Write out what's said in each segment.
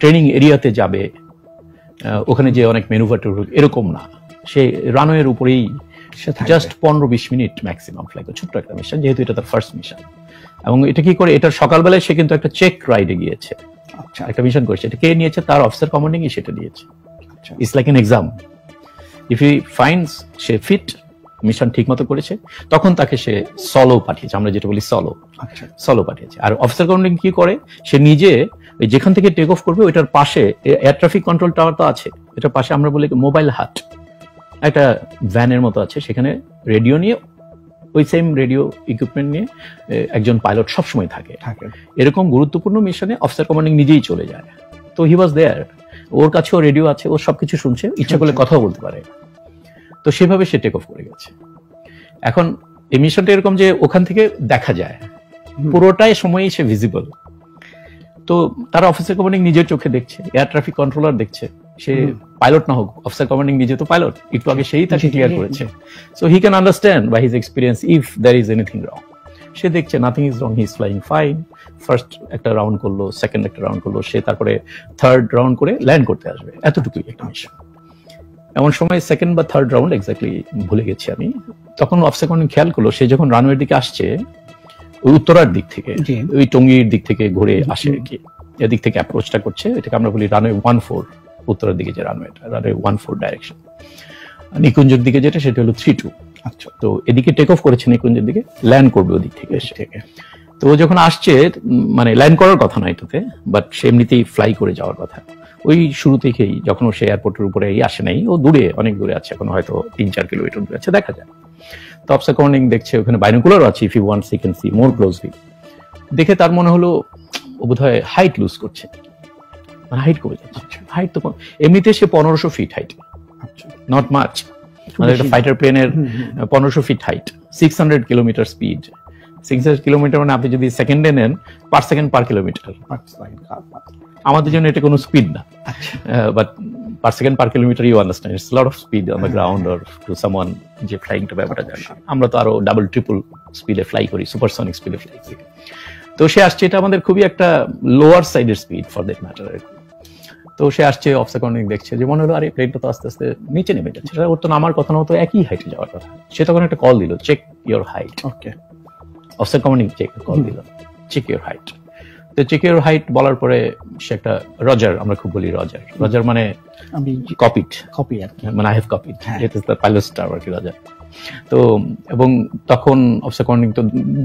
Training এরিয়াতে যাবে, ওখানে যে অনেক ম্যানুভার এরকম না, সে রানওয়ের উপরেই জাস্ট 15-20 মিনিট ম্যাক্সিমাম ফ্লাই করে, ছোট্ট একটা মিশন, যেহেতু এটা তার ফার্স্ট মিশন। এবং এটা কি করে, এটার সকালবেলায় সে কিন্তু একটা চেক রাইডে গিয়েছে, একটা মিশন করেছে। এটা কে নিয়েছে? তার অফিসার কমান্ডিং সেটা নিয়েছে। It's like an exam. If he finds সে ফিট, মিশন ঠিক মতো করেছে, তখন তাকে সে সলো পাঠিয়েছে, আমরা যেটা বলি সলো, সলো পাঠিয়েছে। আর অফিসার কমান্ডিং কি করে, সে নিজে যেখান থেকে টেক অফ করবে ওইটার পাশে এয়ার ট্রাফিক কন্ট্রোল টাওয়ার তো আছে, এটার পাশে আমরা বলি মোবাইল হাট, একটা ভ্যানের মতো আছে, সেখানে রেডিও নিয়ে, ওই সেম রেডিও ইকুইপমেন্ট নিয়ে একজন পাইলট সবসময় থাকে। এরকম গুরুত্বপূর্ণ মিশনে অফিসার কমান্ডিং নিজেই চলে যায়। তো হি ওয়াজ দেয়ার, ওর কাছেও রেডিও আছে, ও সবকিছু শুনছে, ইচ্ছা করলে কথাও বলতে পারে। তো সেভাবে সে টেক অফ করে গেছে। এখন এই মিশনটা এরকম যে ওখান থেকে দেখা যায়, পুরোটাই সময়ই সে ভিজিবল। তো তারা অফিসার কমান্ডিং নিজের চোখে দেখছে, এয়ার ট্রাফিক কন্ট্রোলার দেখছে, সে পাইলট না হোক, অফিসার কমান্ডিং নিজে তো পাইলট, একটু আগে সেই তাকে ক্লিয়ার করেছে। So he can understand by his experience if there is anything wrong. সে দেখছে nothing is wrong, he is flying fine. First একটা রাউন্ড করলো, সেকেন্ড একটা রাউন্ড করলো, সে তারপরে থার্ড রাউন্ড করে ল্যান্ড করতে আসবে, এতটুকুই একটা মিশন। এমন সময় সেকেন্ড বা থার্ড রাউন্ড এক্স্যাক্টলি ভুলে গেছি আমি, তখন অফিসার কমান্ডিং খেয়াল করলো সে যখন রানওয়ের দিকে আসছে, ওই উত্তরার দিক থেকে, ওই টঙ্গীর দিক থেকে ঘুরে আসে আর কি, এদিক থেকে অ্যাপ্রোচটা করছে, এটাকে আমরা বলি রানওয়ে 14, উত্তরের দিকে যে রানওয়েটা, রানওয়ে 14 ডাইরেকশন। নিকুঞ্জের দিকে যেটা, সেটা হলো 32। আচ্ছা, তো এদিকে টেক অফ করেছে, নিকুঞ্জের দিকে ল্যান্ড করবে ওদিক থেকে এসে। তো যখন আসছে, মানে ল্যান্ড করার কথা নয় এটাতে, বাট সে এমনিতেই ফ্লাই করে যাওয়ার কথা। ওই শুরু থেকেই যখন সে এয়ারপোর্টের উপরে আসে নাই, ও দূরে, অনেক দূরে আছে, এখন হয়তো 3-4 কিলোমিটার দূরে আছে, দেখা যায়। তো অফিসার কমান্ডিং দেখছে, ওখানে বাইনোকুলারও আছে, if you want see can see more closely. দেখে তার মনে হলো ও বোধহয় হাইট লুজ করছে, মানে হাইট কমে যাচ্ছে। হাইট তো এমনিতে সে 1500 ফিট হাইট, নট মাচ, মানে একটা ফাইটার প্লেনের 1500 feet height, 600 kilometre speed. 600 kilometre মানে আপনি যদি সেকেন্ডে নেন, পার সেকেন্ড পার কিলোমিটার। আমাদের জন্য এটা কোনো স্পিড না, but per second per kilometre, you understand, it's lot of speed on the ground or to someone যে ফ্লাইংটা ব্যাপারটা জানে। আমরা তো আরো ডাবল ট্রিপল স্পিডে ফ্লাই করি, সুপারসনিক স্পিডে ফ্লাই করি। তো সে আসছে, এটা আমাদের খুবই একটা লোয়ার সাইডের স্পিড ফর দ্যাট ম্যাটার। তো সে আসছে, অফিসার কমান্ডিং দেখছে যে মনে হলো আরে প্লেনটা তো আস্তে আস্তে নিচে নেমে যাচ্ছে, ওর তো নামার কথা না, তো একই হাইটে যাওয়ার কথা। সে তখন একটা কল দিল, check your height. Okay, officer commanding call দিল, চেক ইউর হাইট। তো চেক ইউর হাইট বলার পরে সে একটা রজার, আমরা খুব বলি রজার, রজার মানে কপিড, কপি আর কি, মানে I have copied, it is the pilot star আর কি, রজার। তো এবং তখন অফিসার কমান্ডিং তো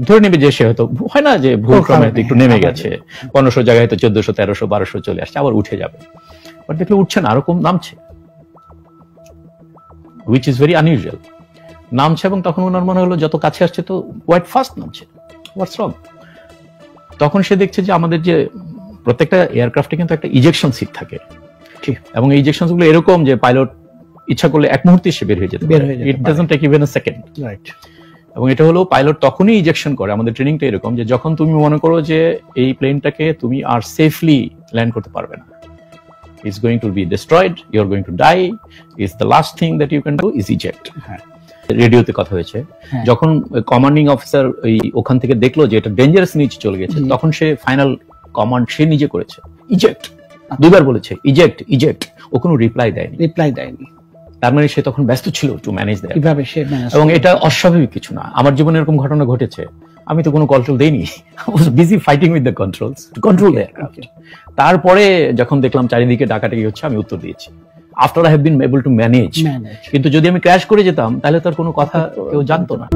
ধরে নেবে যে সে হয়তো, হয় না যে ভুল ক্রমে একটু নেমে গেছে, 1500 জায়গায় হয়তো 1400, 1300, 1200 চলে আসছে, আবার উঠে যাবে। বাট দেখলে উঠছে না, আরো কম নামছে, হুইচ ইজ ভেরি আনইউজুয়াল। নামছে, এবং তখন ওনার মনে হলো যত কাছে আসছে তো কোয়াইট ফাস্ট নামছে, হোয়াটস রং। তখন সে দেখছে যে আমাদের যে প্রত্যেকটা এয়ারক্রাফটে কিন্তু একটা ইজেকশন সিট থাকে, এবং এই ইজেকশন গুলো এরকম যে পাইলট ইচ্ছা করলে এক মুহূর্তে সে বের হয়ে যেতে পারে, it doesn't take even a second, right. এবং এটা হলো পাইলট তখনই ইজেকশন করে, আমাদের ট্রেনিংটা এরকম যে যখন তুমি মনে করো যে এই প্লেনটাকে তুমি আর সেফলি ল্যান্ড করতে পারবে না, it's going to be destroyed, you are going to die, is the last thing that you can do is eject. রেডিওতে কথা হয়েছে, যখন কমান্ডিং অফিসার ওখান থেকে দেখলো যে এটা ডেঞ্জারাস নিচে চলে গেছে, তখন সে ফাইনাল কমান্ড সে নিজে করেছে, ইজেক্ট, দুইবার বলেছে ইজেক্ট ইজেক্ট, ও কোনো রিপ্লাই দেয়নি। তার মানে সে তখন ব্যস্ত ছিল টু ম্যানেজ দ্যাট, কিভাবে সে ম্যানেজ। এবং এটা অস্বাভাবিক কিছু না, আমার জীবনে এরকম ঘটনা ঘটেছে, আমি তো কোনো কন্ট্রোল দেইনি, I was busy fighting with the controls to control the aircraft. তারপরে যখন দেখলাম চারিদিকে ডাকাডাকি হচ্ছে, আমি উত্তর দিয়েছি, after I have been able to manage. কিন্তু যদি আমি ক্র্যাশ করে যেতাম, তাহলে তার কোনো কথা কেউ জানতো না।